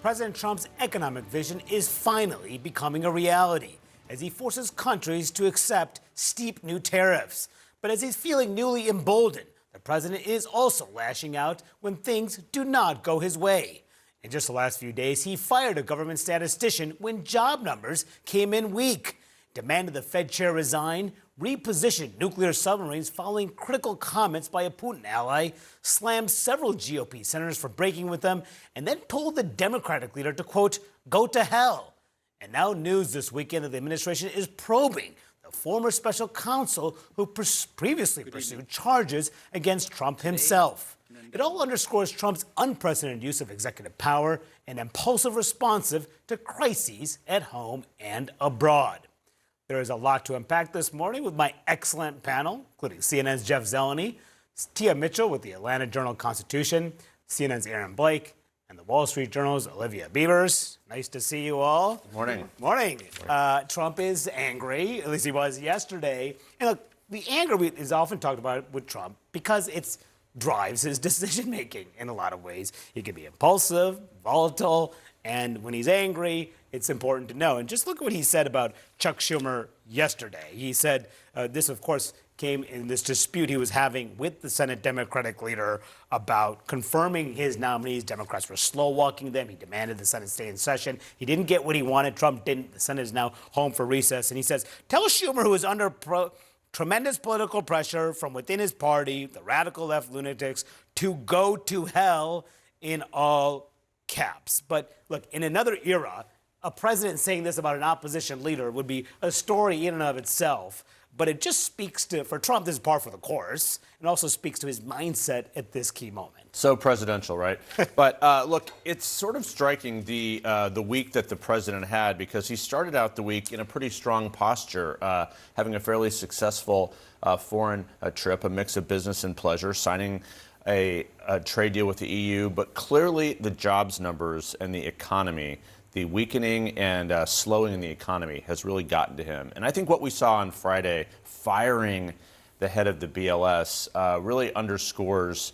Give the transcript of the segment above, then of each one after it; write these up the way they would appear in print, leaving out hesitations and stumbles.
President Trump's economic vision is finally becoming a reality as he forces countries to accept steep new tariffs. But as he's feeling newly emboldened, the president is also lashing out when things do not go his way. In just the last few days, he fired a government statistician when job numbers came in weak, demanded the Fed chair resign, repositioned nuclear submarines following critical comments by a Putin ally, slammed several GOP senators for breaking with them, and then told the Democratic leader to, quote, go to hell. And now news this weekend that the administration is probing the former special counsel who previously pursued charges against Trump himself. It all underscores Trump's unprecedented use of executive power and impulsive responsive to crises at home and abroad. There is a lot to unpack this morning with my excellent panel, including CNN's Jeff Zeleny, Tia Mitchell with the Atlanta Journal-Constitution, CNN's Aaron Blake, and the Wall Street Journal's Olivia Beavers. Nice to see you all. Good morning. Morning. Trump is angry, at least he was yesterday. And look, the anger is often talked about with Trump because it drives his decision-making in a lot of ways. He can be impulsive, volatile, and when he's angry, it's important to know. And just look at what he said about Chuck Schumer yesterday. He said this, of course, came in this dispute he was having with the Senate Democratic leader about confirming his nominees. Democrats were slow-walking them. He demanded the Senate stay in session. He didn't get what he wanted. Trump didn't. The Senate is now home for recess. And he says, tell Schumer, who is under tremendous political pressure from within his party, the radical left lunatics, to go to hell in all caps. But look, in another era, a president saying this about an opposition leader would be a story in and of itself. But it just speaks to, for Trump, this is par for the course, and also speaks to his mindset at this key moment. So presidential, right? But look, it's sort of striking the week that the president had, because he started out the week in a pretty strong posture, having a fairly successful foreign trip, a mix of business and pleasure, signing a trade deal with the EU. But clearly the jobs numbers and the economy, the weakening and slowing in the economy has really gotten to him. And I think what we saw on Friday, firing the head of the BLS, really underscores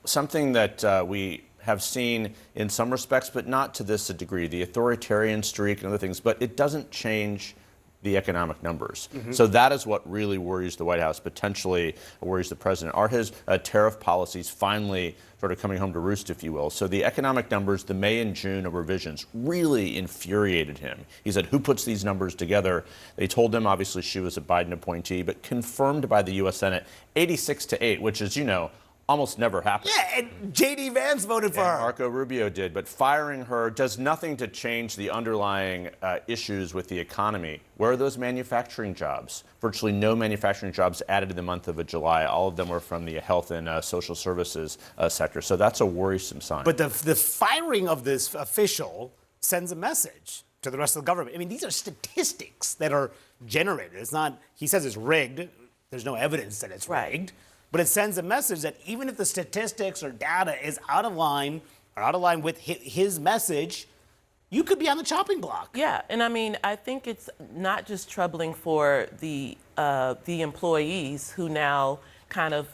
something that we have seen in some respects, but not to this degree, the authoritarian streak and other things, but it doesn't change the economic numbers. Mm-hmm. So that is what really worries the White House, potentially worries the president. Are his tariff policies finally sort of coming home to roost, if you will? So the economic numbers, the May and June revisions, really infuriated him. He said, who puts these numbers together? They told him, obviously, she was a Biden appointee, but confirmed by the U.S. Senate 86-8, which is, you know, almost never happens. Yeah, and J.D. Vance voted for her. Marco Rubio did, but firing her does nothing to change the underlying issues with the economy. Where are those manufacturing jobs? Virtually no manufacturing jobs added in the month of July. All of them were from the health and social services sector. So that's a worrisome sign. But the firing of this official sends a message to the rest of the government. I mean, these are statistics that are generated. It's not, he says it's rigged. There's no evidence that it's rigged. But it sends a message that even if the statistics or data is out of line with his message, you could be on the chopping block. Yeah, and I mean, I think it's not just troubling for the employees who now kind of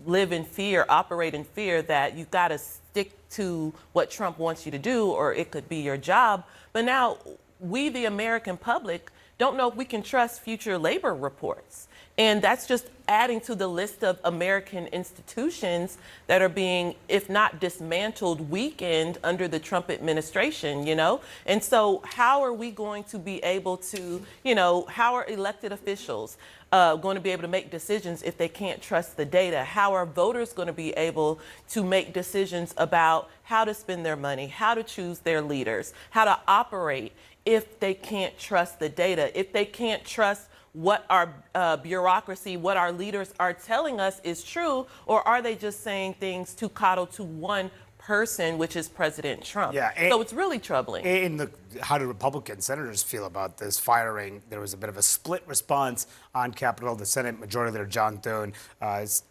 live in fear, operate in fear that you've got to stick to what Trump wants you to do, or it could be your job. But now we, the American public, don't know if we can trust future labor reports. And that's just adding to the list of American institutions that are being, if not dismantled, weakened under the Trump administration, you know? And so how are we going to be able to, you know, how are elected officials going to be able to make decisions if they can't trust the data? How are voters going to be able to make decisions about how to spend their money, how to choose their leaders, how to operate if they can't trust the data, if they can't trust what our bureaucracy, what our leaders are telling us is true, or are they just saying things to coddle to one person, which is President Trump? Yeah, so it's really troubling. In how do Republican senators feel about this firing? There was a bit of a split response on Capitol. The Senate Majority Leader John Thune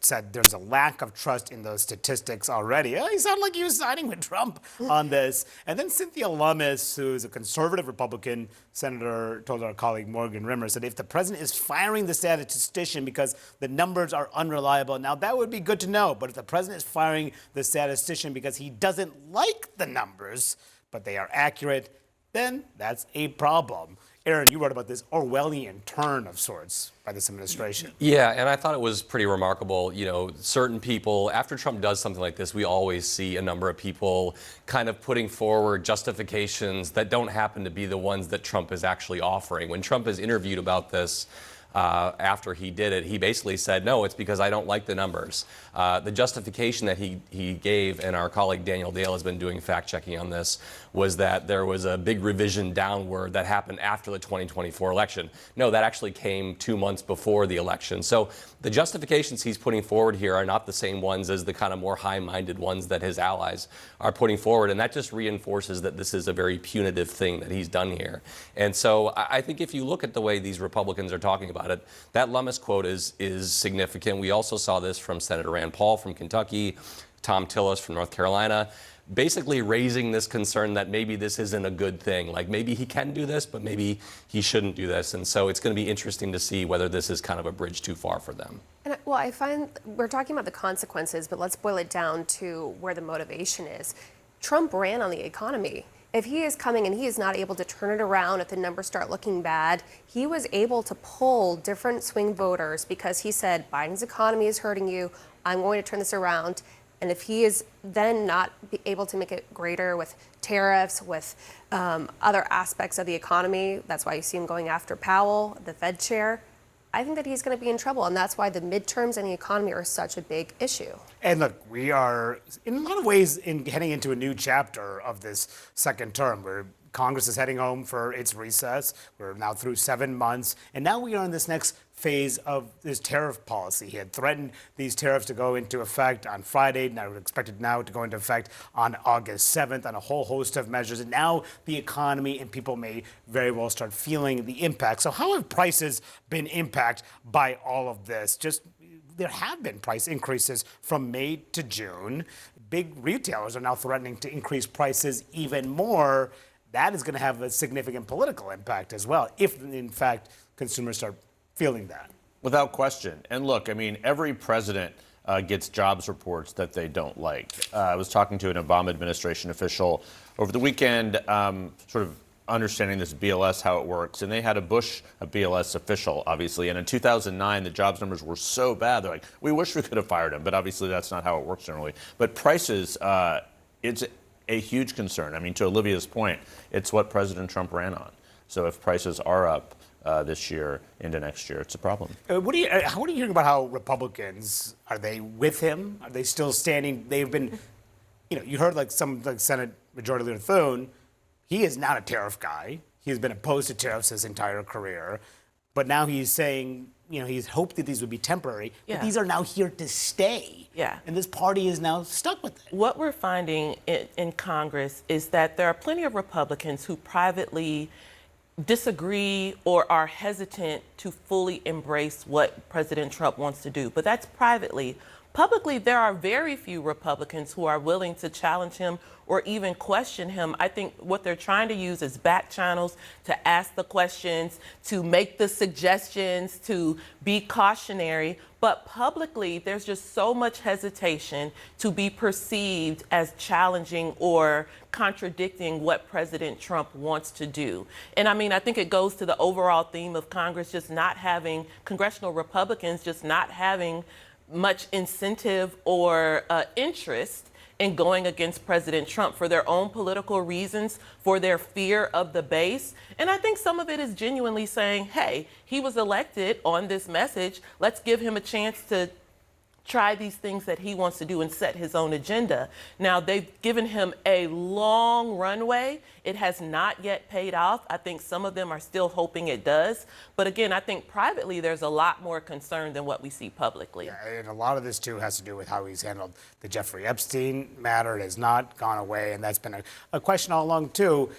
said there's a lack of trust in those statistics already. He sounded like he was siding with Trump on this. And then Cynthia Lummis, who is a conservative Republican senator, told our colleague Morgan Rimmer, said if the president is firing the statistician because the numbers are unreliable, now that would be good to know. But if the president is firing the statistician because he doesn't like the numbers, but they are accurate, then that's a problem. Aaron, you wrote about this Orwellian turn of sorts by this administration. Yeah, and I thought it was pretty remarkable. You know, certain people, after Trump does something like this, we always see a number of people kind of putting forward justifications that don't happen to be the ones that Trump is actually offering. When Trump is interviewed about this, after he did it, he basically said, no, it's because I don't like the numbers. The justification that he gave, and our colleague Daniel Dale has been doing fact-checking on this, was that there was a big revision downward that happened after the 2024 election. No, that actually came 2 months before the election. So the justifications he's putting forward here are not the same ones as the kind of more high-minded ones that his allies are putting forward, and that just reinforces that this is a very punitive thing that he's done here. And so I think if you look at the way these Republicans are talking about it, that Lummis quote is significant. We also saw this from Senator Rand Paul from Kentucky, Tom Tillis from North Carolina, basically raising this concern that maybe this isn't a good thing. Like maybe he can do this, but maybe he shouldn't do this. And so it's going to be interesting to see whether this is kind of a bridge too far for them. And, well, I find we're talking about the consequences, but let's boil it down to where the motivation is. Trump ran on the economy. If he is coming and he is not able to turn it around, if the numbers start looking bad, he was able to pull different swing voters because he said, Biden's economy is hurting you. I'm going to turn this around. And if he is then not be able to make it greater with tariffs, with other aspects of the economy, that's why you see him going after Powell, the Fed chair. I think that he's going to be in trouble, and that's why the midterms and the economy are such a big issue. And look, we are, in a lot of ways, heading into a new chapter of this second term where Congress is heading home for its recess. We're now through 7 months, and now we are in this next phase of this tariff policy. He had threatened these tariffs to go into effect on Friday. Now we're expected now to go into effect on August 7th on a whole host of measures. And now the economy and people may very well start feeling the impact. So how have prices been impacted by all of this? There have been price increases from May to June. Big retailers are now threatening to increase prices even more. That is going to have a significant political impact as well, if in fact consumers start feeling that. Without question. And look, I mean, every president gets jobs reports that they don't like. I was talking to an Obama administration official over the weekend, sort of understanding this BLS, how it works. And they had a BLS official, obviously. And in 2009, the jobs numbers were so bad. They're like, we wish we could have fired him. But obviously, that's not how it works generally. But prices, it's a huge concern. I mean, to Olivia's point, it's what President Trump ran on. So if prices are up this year into next year, it's a problem. What are you hearing about how Republicans, are they with him? Are they still standing? They've been, you heard like Senate Majority Leader Thune. He is not a tariff guy. He's been opposed to tariffs his entire career. But now he's saying, he's hoped that these would be temporary. Yeah. But these are now here to stay. Yeah. And this party is now stuck with it. What we're finding in Congress is that there are plenty of Republicans who privately disagree or are hesitant to fully embrace what President Trump wants to do. But that's privately. Publicly, there are very few Republicans who are willing to challenge him or even question him. I think what they're trying to use is back channels to ask the questions, to make the suggestions, to be cautionary. But publicly, there's just so much hesitation to be perceived as challenging or contradicting what President Trump wants to do. And I mean, I think it goes to the overall theme of Congress just not having, congressional Republicans just not having much incentive or interest in going against President Trump for their own political reasons, for their fear of the base. And I think some of it is genuinely saying, hey, he was elected on this message. Let's give him a chance to try these things that he wants to do and set his own agenda. Now, they've given him a long runway. It has not yet paid off. I think some of them are still hoping it does. But again, I think privately there's a lot more concern than what we see publicly. Yeah, and a lot of this, too, has to do with how he's handled the Jeffrey Epstein matter. It has not gone away, and that's been a question all along, too.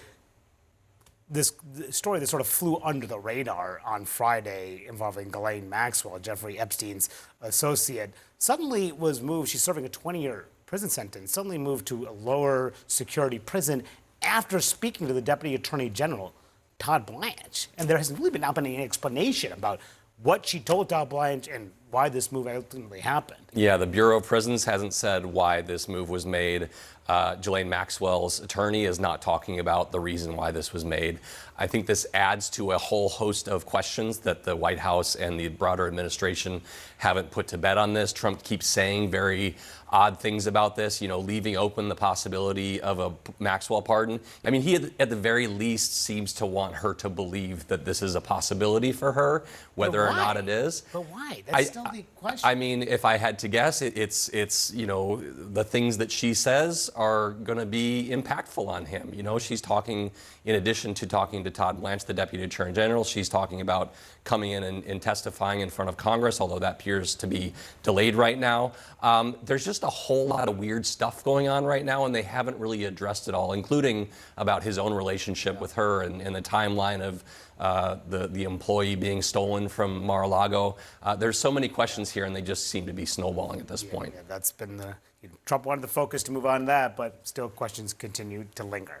this story that sort of flew under the radar on Friday involving Ghislaine Maxwell, Jeffrey Epstein's associate, suddenly was moved. She's serving a 20-year prison sentence, suddenly moved to a lower security prison after speaking to the Deputy Attorney General, Todd Blanche. And there hasn't really been any explanation about what she told Todd Blanche and why this move ultimately happened. Yeah, the Bureau of Prisons hasn't said why this move was made. Ghislaine Maxwell's attorney is not talking about the reason why this was made. I think this adds to a whole host of questions that the White House and the broader administration haven't put to bed on this. Trump keeps saying very odd things about this, leaving open the possibility of a Maxwell pardon. I mean, he at the very least seems to want her to believe that this is a possibility for her, whether or not it is. But why? That's still the question. I mean, if I had to guess, it's the things that she says are going to be impactful on him. She's talking, in addition to talking to Todd Blanche, the Deputy Attorney General, she's talking about coming in and testifying in front of Congress, although that appears to be delayed right now. There's just a whole lot of weird stuff going on right now, and they haven't really addressed it all, including about his own relationship with her and the timeline of the employee being stolen from Mar-a-Lago. There's so many questions here, and they just seem to be snowballing at this point. Yeah, that's been Trump wanted the focus to move on to that, but still questions continue to linger.